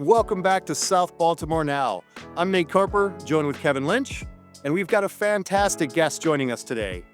welcome back to South Baltimore Now. I'm Nate Carper, joined with Kevin Lynch, and we've got a fantastic guest joining us today.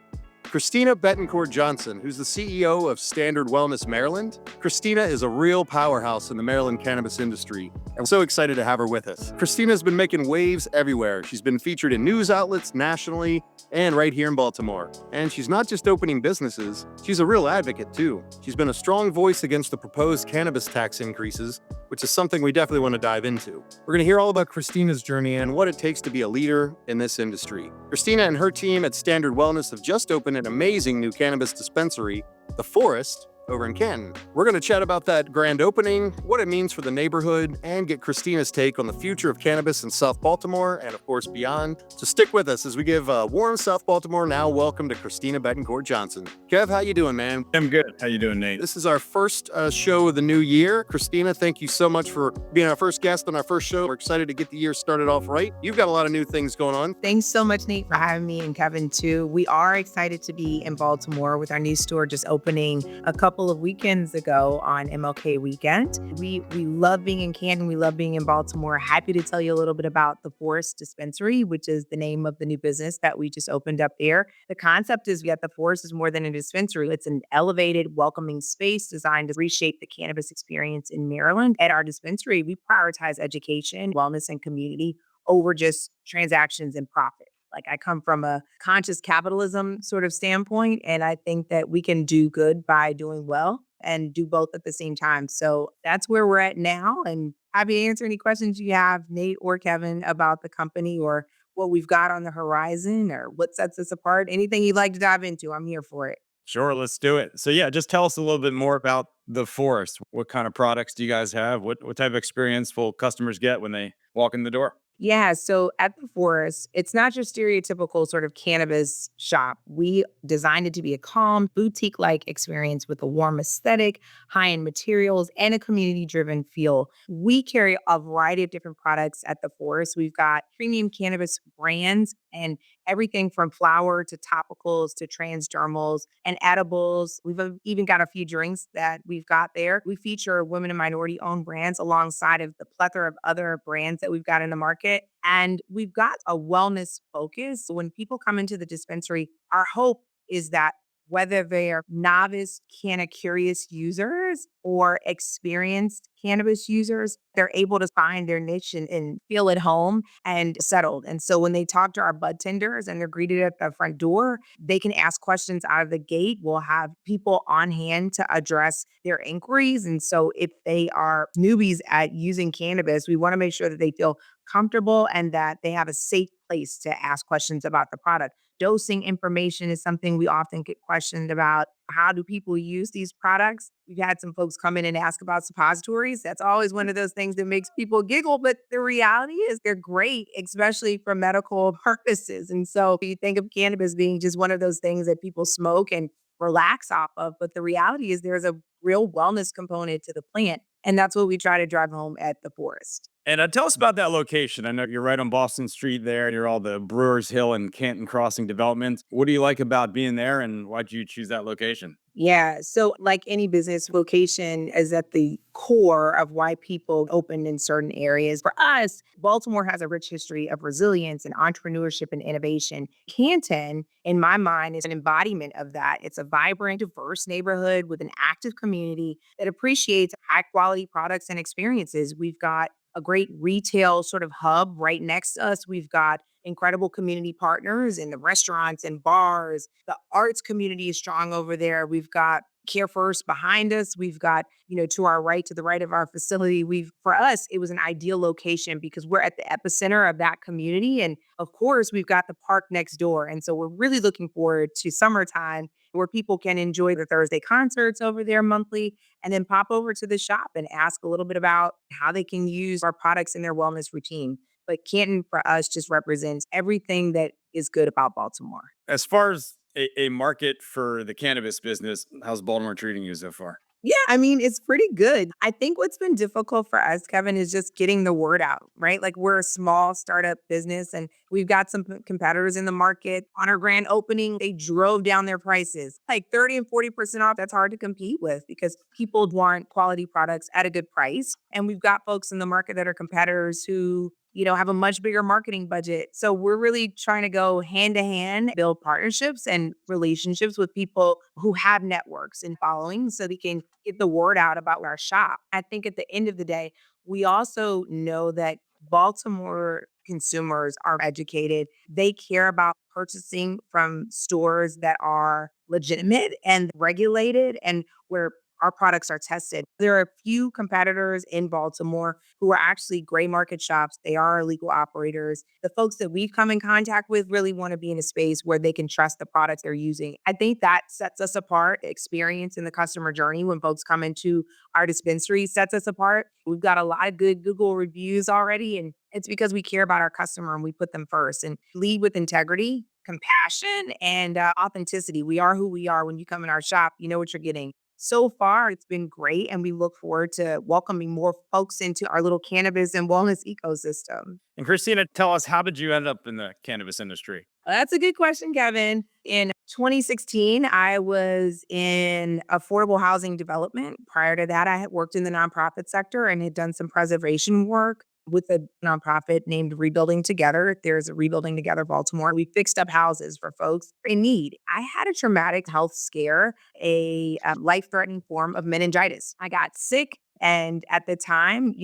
Christina Betancourt Johnson, who's the CEO of Standard Wellness Maryland. Christina is a real powerhouse in the Maryland cannabis industry, and we're so excited to have her with us. Christina's been making waves everywhere. She's been featured in news outlets nationally and right here in Baltimore. And she's not just opening businesses, she's a real advocate too. She's been a strong voice against the proposed cannabis tax increases, which is something we definitely want to dive into. We're going to hear all about Christina's journey and what it takes to be a leader in this industry. Christina and her team at Standard Wellness have just opened an amazing new cannabis dispensary, The Forest, over in Canton. We're going to chat about that grand opening, what it means for the neighborhood, and get Christina's take on the future of cannabis in South Baltimore and, of course, beyond. So stick with us as we give a warm South Baltimore Now welcome to Christina Betancourt Johnson. Kev, how you doing, man? I'm good. How you doing, Nate? This is our first show of the new year. Christina, thank you so much for being our first guest on our first show. We're excited to get the year started off right. You've got a lot of new things going on. Thanks so much, Nate, for having me, and Kevin, too. We are excited to be in Baltimore with our new store just opening a couple of weekends ago on MLK weekend. We love being in Canton. We love being in Baltimore. Happy to tell you a little bit about the Forest Dispensary, which is the name of the new business that we just opened up there. The concept is that the Forest is more than a dispensary. It's an elevated, welcoming space designed to reshape the cannabis experience in Maryland. At our dispensary, we prioritize education, wellness, and community over just transactions and profit. Like, I come from a conscious capitalism sort of standpoint, and I think that we can do good by doing well and do both at the same time. So that's where we're at now, and happy to answer any questions you have, Nate or Kevin, about the company or what we've got on the horizon or what sets us apart. Anything you'd like to dive into, I'm here for it. Sure, let's do it. So yeah, just tell us a little bit more about the Forest. What kind of products do you guys have? What type of experience will customers get when they walk in the door? Yeah, so at the Forest, it's not your stereotypical sort of cannabis shop. We designed it to be a calm, boutique-like experience with a warm aesthetic, high-end materials, and a community-driven feel. We carry a variety of different products at the Forest. We've got premium cannabis brands and everything from flower to topicals to transdermals and edibles. We've even got a few drinks that we've got there. We feature women and minority-owned brands alongside of the plethora of other brands that we've got in the market. And we've got a wellness focus. When people come into the dispensary, our hope is that whether they're novice curious users or experienced cannabis users, they're able to find their niche and feel at home and settled. And so when they talk to our bud tenders and they're greeted at the front door, they can ask questions out of the gate. We'll have people on hand to address their inquiries. And so if they are newbies at using cannabis, we want to make sure that they feel comfortable and that they have a safe place to ask questions about the product. Dosing information is something we often get questioned about. How do people use these products? We've had some folks come in and ask about suppositories. That's always one of those things that makes people giggle, but the reality is they're great, especially for medical purposes. And so you think of cannabis being just one of those things that people smoke and relax off of, but the reality is there's a real wellness component to the plant. And that's what we try to drive home at the Forest. And tell us about that location. I know you're right on Boston Street there. You're all the Brewers Hill and Canton Crossing developments. What do you like about being there, and why'd you choose that location? Yeah. So, like any business, location is at the core of why people open in certain areas. For us, Baltimore has a rich history of resilience and entrepreneurship and innovation. Canton, in my mind, is an embodiment of that. It's a vibrant, diverse neighborhood with an active community that appreciates high quality products and experiences. We've got a great retail sort of hub right next to us. We've got incredible community partners in the restaurants and bars. The arts community is strong over there. We've got Care First behind us. We've got, to our right, to the right of our facility. For us, it was an ideal location because we're at the epicenter of that community. And of course, we've got the park next door. And so we're really looking forward to summertime where people can enjoy the Thursday concerts over there monthly and then pop over to the shop and ask a little bit about how they can use our products in their wellness routine. But Canton for us just represents everything that is good about Baltimore. As far as a market for the cannabis business, how's Baltimore treating you so far? Yeah, I mean, it's pretty good. I think what's been difficult for us, Kevin, is just getting the word out, right? Like we're a small startup business and we've got some competitors in the market. On our grand opening, they drove down their prices like 30 and 40% off. That's hard to compete with because people want quality products at a good price. And we've got folks in the market that are competitors who have a much bigger marketing budget. So we're really trying to go hand to hand, build partnerships and relationships with people who have networks and followings so they can get the word out about our shop. I think at the end of the day, we also know that Baltimore consumers are educated. They care about purchasing from stores that are legitimate and regulated and where our products are tested. There are a few competitors in Baltimore who are actually gray market shops. They are illegal operators. The folks that we've come in contact with really want to be in a space where they can trust the products they're using. I think that sets us apart. Experience in the customer journey when folks come into our dispensary sets us apart. We've got a lot of good Google reviews already, and it's because we care about our customer and we put them first and lead with integrity, compassion, and authenticity. We are who we are. When you come in our shop, you know what you're getting. So far, it's been great, and we look forward to welcoming more folks into our little cannabis and wellness ecosystem. And Christina, tell us, how did you end up in the cannabis industry? That's a good question, Kevin. In 2016, I was in affordable housing development. Prior to that, I had worked in the nonprofit sector and had done some preservation work with a nonprofit named Rebuilding Together. There's a Rebuilding Together Baltimore. We fixed up houses for folks in need. I had a traumatic health scare, a life-threatening form of meningitis. I got sick, and at the time,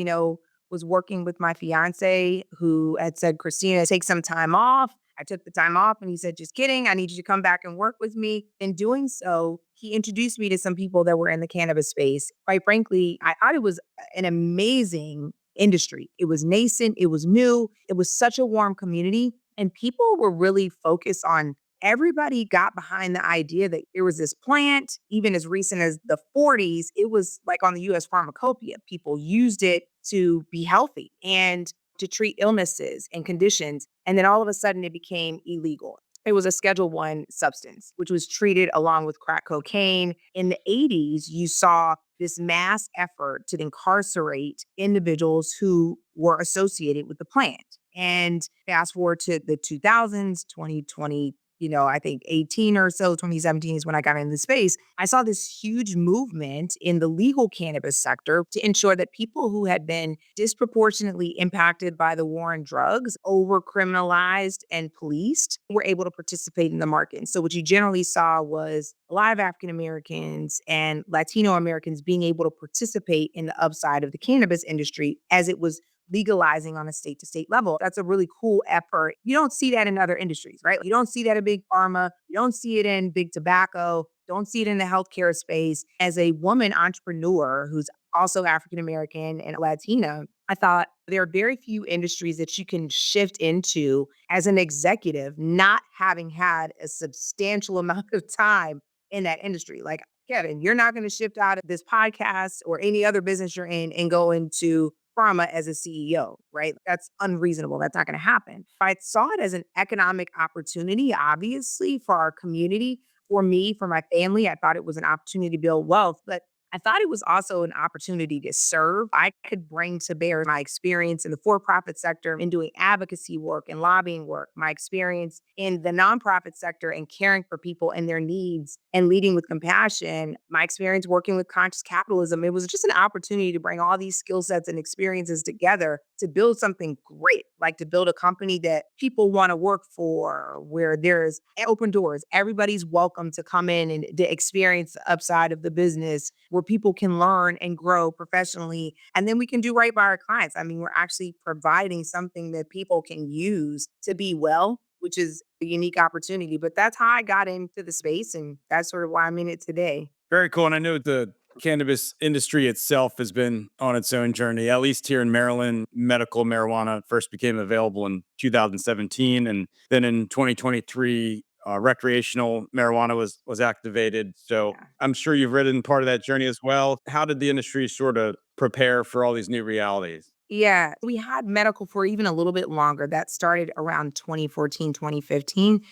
was working with my fiance who had said, Christina, take some time off. I took the time off and he said, just kidding. I need you to come back and work with me. In doing so, he introduced me to some people that were in the cannabis space. Quite frankly, I thought it was an amazing industry. It was nascent, it was new, it was such a warm community. And people were really focused on everybody got behind the idea that there was this plant, even as recent as the 40s, it was like on the US pharmacopoeia. People used it to be healthy and to treat illnesses and conditions. And then all of a sudden it became illegal. It was a Schedule One substance, which was treated along with crack cocaine. In the 80s, you saw this mass effort to incarcerate individuals who were associated with the plant. And fast forward to the 2000s, 2020, I think 18 or so, 2017 is when I got into the space. I saw this huge movement in the legal cannabis sector to ensure that people who had been disproportionately impacted by the war on drugs, over criminalized and policed, were able to participate in the market. And so what you generally saw was a lot of African Americans and Latino Americans being able to participate in the upside of the cannabis industry as it was legalizing on a state to state level. That's a really cool effort. You don't see that in other industries, right? You don't see that in big pharma. You don't see it in big tobacco. Don't see it in the healthcare space. As a woman entrepreneur who's also African American and Latina, I thought there are very few industries that you can shift into as an executive, not having had a substantial amount of time in that industry. Like, Kevin, you're not going to shift out of this podcast or any other business you're in and go into pharma as a CEO, right? That's unreasonable. That's not going to happen. I saw it as an economic opportunity, obviously, for our community, for me, for my family. I thought it was an opportunity to build wealth, but I thought it was also an opportunity to serve. I could bring to bear my experience in the for-profit sector in doing advocacy work and lobbying work, my experience in the nonprofit sector and caring for people and their needs and leading with compassion, my experience working with conscious capitalism. It was just an opportunity to bring all these skill sets and experiences together to build something great, like to build a company that people want to work for, where there's open doors. Everybody's welcome to come in and to experience the upside of the business, where people can learn and grow professionally. And then we can do right by our clients. I mean, we're actually providing something that people can use to be well, which is a unique opportunity. But that's how I got into the space. And that's sort of why I'm in it today. Very cool. And I know the cannabis industry itself has been on its own journey. At least here in Maryland, medical marijuana first became available in 2017. And then in 2023, recreational marijuana was activated. So Yeah. I'm sure you've ridden part of that journey as well. How did the industry sort of prepare for all these new realities? Yeah, we had medical for even a little bit longer. That started around 2014, 2015.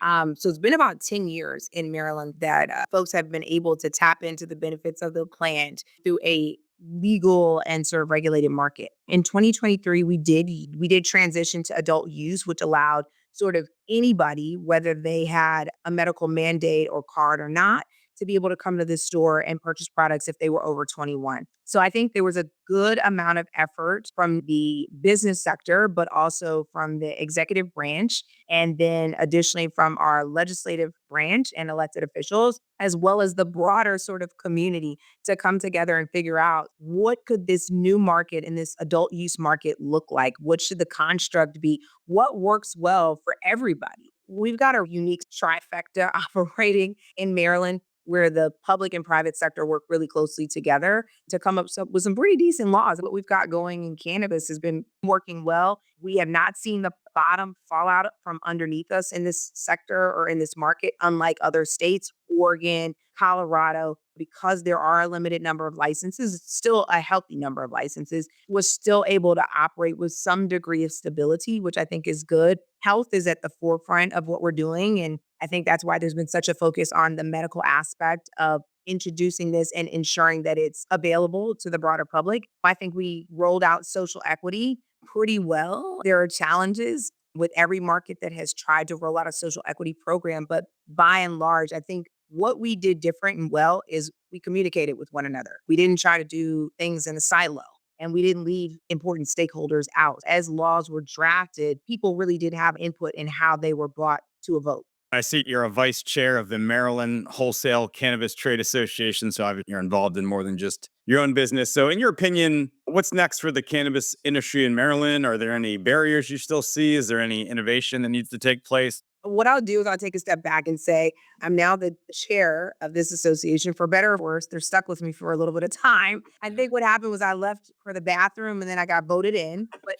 So it's been about 10 years in Maryland that folks have been able to tap into the benefits of the plant through a legal and sort of regulated market. In 2023, we did transition to adult use, which allowed sort of anybody, whether they had a medical mandate or card or not, to be able to come to this store and purchase products if they were over 21. So I think there was a good amount of effort from the business sector, but also from the executive branch, and then additionally from our legislative branch and elected officials, as well as the broader sort of community, to come together and figure out what could this new market and this adult use market look like? What should the construct be? What works well for everybody? We've got a unique trifecta operating in Maryland where the public and private sector work really closely together to come up with some pretty decent laws. What we've got going in cannabis has been working well. We have not seen the bottom fall out from underneath us in this sector or in this market, unlike other states, Oregon, Colorado, because there are a limited number of licenses, it's still a healthy number of licenses, was still able to operate with some degree of stability, which I think is good. Health is at the forefront of what we're doing. And I think that's why there's been such a focus on the medical aspect of introducing this and ensuring that it's available to the broader public. I think we rolled out social equity pretty well. There are challenges with every market that has tried to roll out a social equity program, but by and large, I think what we did different and well is we communicated with one another. We didn't try to do things in a silo, and we didn't leave important stakeholders out. As laws were drafted, people really did have input in how they were brought to a vote. I see you're a vice chair of the Maryland Wholesale Cannabis Trade Association. So you're involved in more than just your own business. So, in your opinion, what's next for the cannabis industry in Maryland? Are there any barriers you still see? Is there any innovation that needs to take place? What I'll do is I'll take a step back and say, I'm now the chair of this association. For better or worse, they're stuck with me for a little bit of time. I think what happened was I left for the bathroom and then I got voted in. But,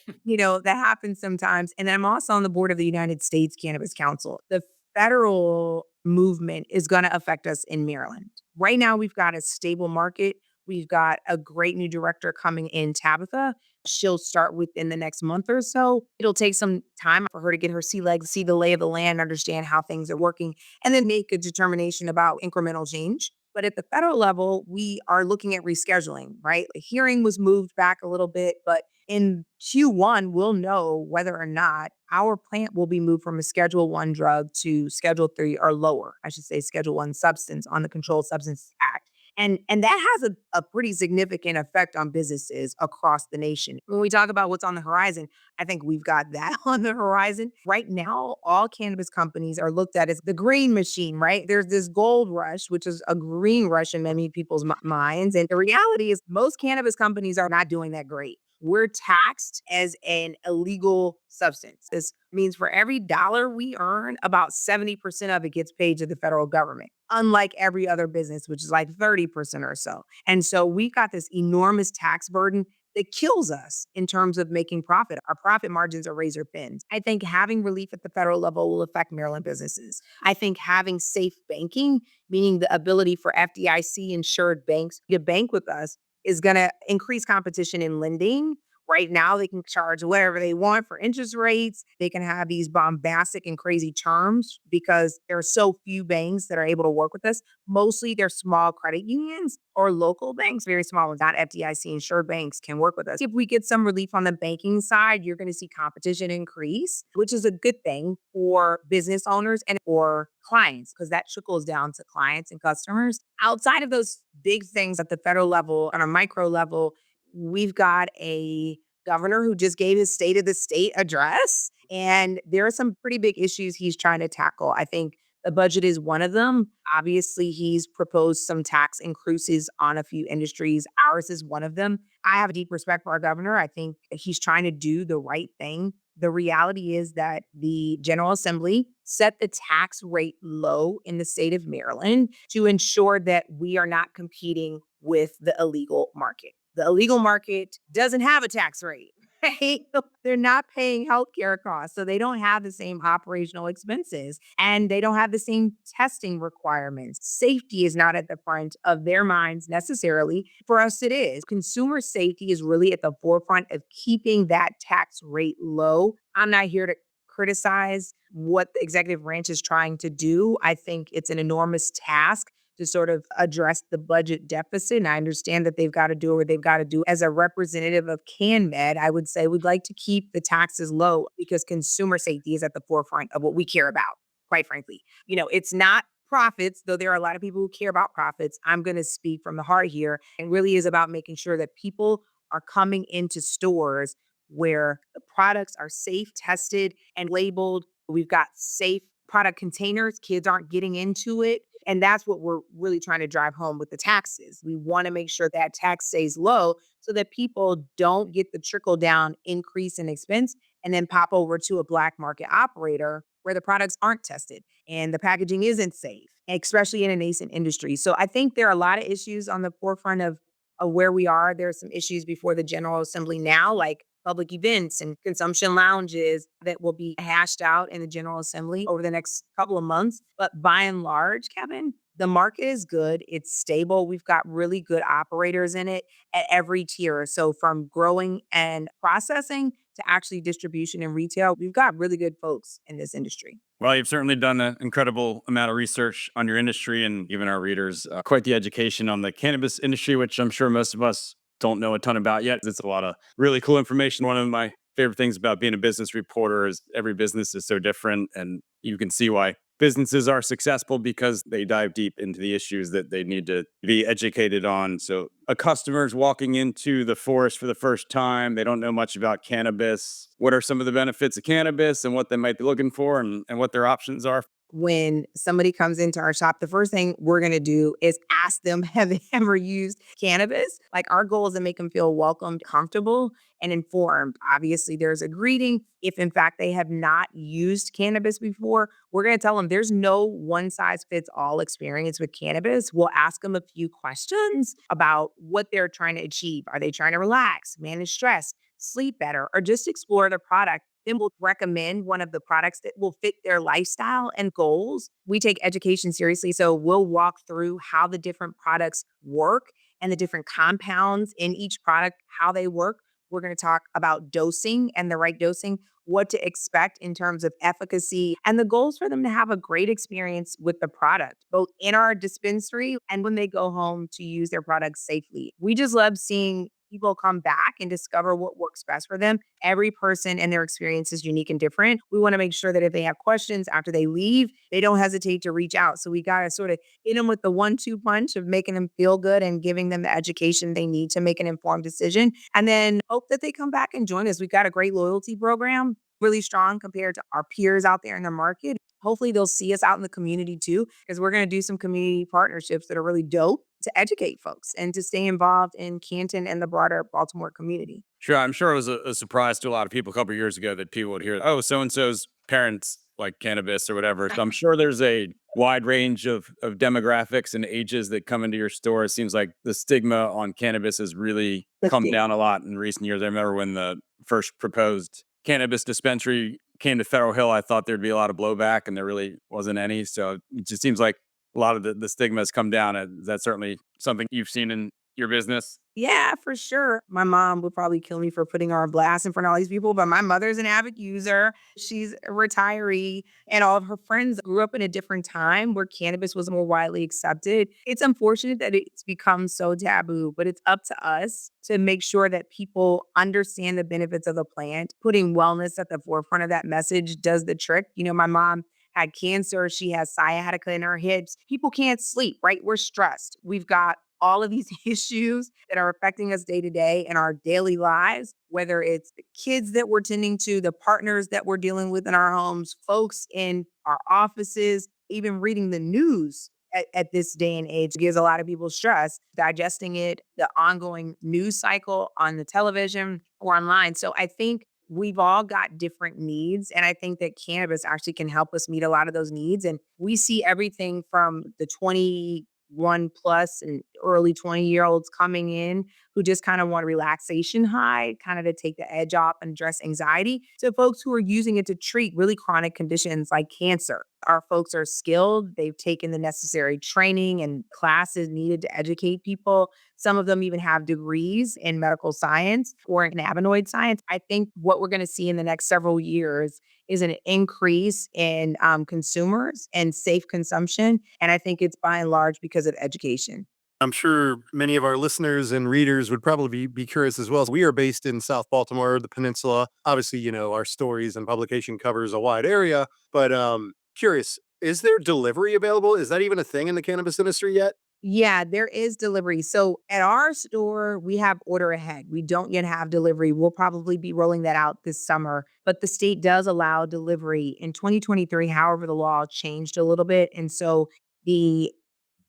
that happens sometimes. And then I'm also on the board of the United States Cannabis Council. The federal movement is going to affect us in Maryland. Right now, we've got a stable market. We've got a great new director coming in, Tabitha. She'll start within the next month or so. It'll take some time for her to get her sea legs, see the lay of the land, understand how things are working, and then make a determination about incremental change. But at the federal level, we are looking at rescheduling, right? The hearing was moved back a little bit, but in Q1, we'll know whether or not our plant will be moved from a Schedule 1 drug to Schedule 3 or lower, I should say Schedule 1 substance on the Controlled Substances Act. And that has a pretty significant effect on businesses across the nation. When we talk about what's on the horizon, I think we've got that on the horizon. Right now, all cannabis companies are looked at as the green machine, right? There's this gold rush, which is a green rush in many people's minds. And the reality is most cannabis companies are not doing that great. We're taxed as an illegal substance. This means for every dollar we earn, about 70% of it gets paid to the federal government, unlike every other business, which is like 30% or so. And so we've got this enormous tax burden that kills us in terms of making profit. Our profit margins are razor thin. I think having relief at the federal level will affect Maryland businesses. I think having safe banking, meaning the ability for FDIC insured banks to bank with us, is going to increase competition in lending. Right now, they can charge whatever they want for interest rates. They can have these bombastic and crazy terms because there are so few banks that are able to work with us. Mostly they're small credit unions or local banks, very small ones, not FDIC insured banks can work with us. If we get some relief on the banking side, you're going to see competition increase, which is a good thing for business owners and for clients because that trickles down to clients and customers. Outside of those big things at the federal level, on a micro level, we've got a governor who just gave his state of the state address, and there are some pretty big issues he's trying to tackle. I think the budget is one of them. Obviously, he's proposed some tax increases on a few industries. Ours is one of them. I have deep respect for our governor. I think he's trying to do the right thing. The reality is that the General Assembly set the tax rate low in the state of Maryland to ensure that we are not competing with the illegal market. The illegal market doesn't have a tax rate, right? They're not paying healthcare costs, so they don't have the same operational expenses and they don't have the same testing requirements. Safety is not at the front of their minds necessarily. For us, it is. Consumer safety is really at the forefront of keeping that tax rate low. I'm not here to criticize what the executive branch is trying to do. I think it's an enormous task to sort of address the budget deficit. And I understand that they've got to do what they've got to do. As a representative of CanMed, I would say we'd like to keep the taxes low because consumer safety is at the forefront of what we care about, quite frankly. It's not profits, though there are a lot of people who care about profits. I'm going to speak from the heart here. It really is about making sure that people are coming into stores where the products are safe, tested, and labeled. We've got safe product containers. Kids aren't getting into it. And that's what we're really trying to drive home with the taxes. We want to make sure that tax stays low so that people don't get the trickle down increase in expense and then pop over to a black market operator where the products aren't tested and the packaging isn't safe, especially in a nascent industry. So I think there are a lot of issues on the forefront of where we are. There are some issues before the General Assembly now, like public events and consumption lounges that will be hashed out in the General Assembly over the next couple of months. But by and large, Kevin, the market is good. It's stable. We've got really good operators in it at every tier. So from growing and processing to actually distribution and retail, we've got really good folks in this industry. Well, you've certainly done an incredible amount of research on your industry and given our readers quite the education on the cannabis industry, which I'm sure most of us don't know a ton about yet. It's a lot of really cool information. One of my favorite things about being a business reporter is every business is so different, and you can see why businesses are successful because they dive deep into the issues that they need to be educated on. So a customer's walking into the forest for the first time, they don't know much about cannabis. What are some of the benefits of cannabis and what they might be looking for and what their options are? When somebody comes into our shop, the first thing we're going to do is ask them, have they ever used cannabis? Like, our goal is to make them feel welcomed, comfortable, and informed. Obviously, there's a greeting. If in fact they have not used cannabis before, we're going to tell them there's no one size fits all experience with cannabis. We'll ask them a few questions about what they're trying to achieve. Are they trying to relax, manage stress, sleep better, or just explore the product? Then we'll recommend one of the products that will fit their lifestyle and goals. We take education seriously, so we'll walk through how the different products work and the different compounds in each product, how they work. We're going to talk about dosing and the right dosing, what to expect in terms of efficacy, and the goals for them to have a great experience with the product, both in our dispensary and when they go home to use their products safely. We just love seeing people come back and discover what works best for them. Every person and their experience is unique and different. We want to make sure that if they have questions after they leave, they don't hesitate to reach out. So we got to sort of hit them with the 1-2 punch of making them feel good and giving them the education they need to make an informed decision. And then hope that they come back and join us. We've got a great loyalty program, really strong compared to our peers out there in the market. Hopefully they'll see us out in the community too, because we're going to do some community partnerships that are really dope to educate folks and to stay involved in Canton and the broader Baltimore community. Sure, I'm sure it was a surprise to a lot of people a couple of years ago that people would hear, oh, so and so's parents like cannabis or whatever. So I'm sure there's a wide range of demographics and ages that come into your store. It seems like the stigma on cannabis has really come down a lot in recent years. I remember when the first proposed cannabis dispensary came to Federal Hill, I thought there'd be a lot of blowback, and there really wasn't any. So it just seems like a lot of the stigma has come down. Is that certainly something you've seen in your business? Yeah, for sure. My mom would probably kill me for putting her on blast in front of all these people, but my mother's an avid user. She's a retiree, and all of her friends grew up in a different time where cannabis was more widely accepted. It's unfortunate that it's become so taboo, but it's up to us to make sure that people understand the benefits of the plant. Putting wellness at the forefront of that message does the trick. My mom had cancer. She has sciatica in her hips. People can't sleep, right? We're stressed. We've got all of these issues that are affecting us day to day in our daily lives, whether it's the kids that we're tending to, the partners that we're dealing with in our homes, folks in our offices, even reading the news at this day and age gives a lot of people stress, digesting it, the ongoing news cycle on the television or online. So I think we've all got different needs. And I think that cannabis actually can help us meet a lot of those needs. And we see everything from the 21 plus and early 20-year-olds coming in who just kind of want a relaxation high, kind of to take the edge off and address anxiety, to folks who are using it to treat really chronic conditions like cancer. Our folks are skilled. They've taken the necessary training and classes needed to educate people. Some of them even have degrees in medical science or in cannabinoid science. I think what we're going to see in the next several years is an increase in consumers and safe consumption. And I think it's by and large because of education. I'm sure many of our listeners and readers would probably be curious as well. We are based in South Baltimore, the peninsula. Obviously, our stories and publication covers a wide area, but curious, is there delivery available? Is that even a thing in the cannabis industry yet? Yeah, there is delivery. So at our store, we have order ahead. We don't yet have delivery. We'll probably be rolling that out this summer, but the state does allow delivery in 2023. However, the law changed a little bit. And so the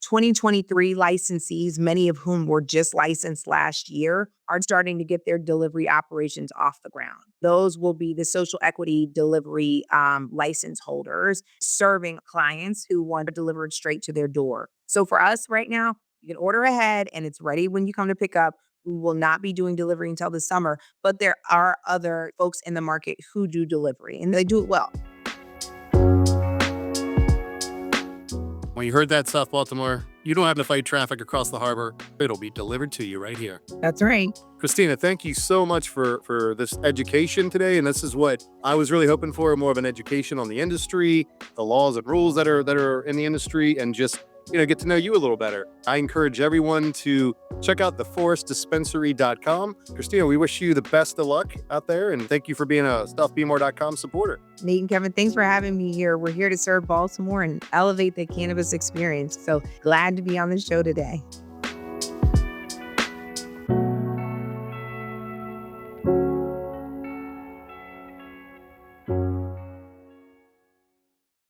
2023 licensees, many of whom were just licensed last year, are starting to get their delivery operations off the ground. Those will be the social equity delivery license holders serving clients who want to deliver it straight to their door. So for us right now, you can order ahead and it's ready when you come to pick up. We will not be doing delivery until the summer, but there are other folks in the market who do delivery and they do it well. When you heard that, South Baltimore, you don't have to fight traffic across the harbor. It'll be delivered to you right here. That's right. Christina, thank you so much for this education today. And this is what I was really hoping for, more of an education on the industry, the laws and rules that are in the industry, and just get to know you a little better. I encourage everyone to check out theforestdispensary.com. Christina, we wish you the best of luck out there, and thank you for being a stuffbmore.com supporter. Nate and Kevin, thanks for having me here. We're here to serve Baltimore and elevate the cannabis experience. So glad to be on the show today.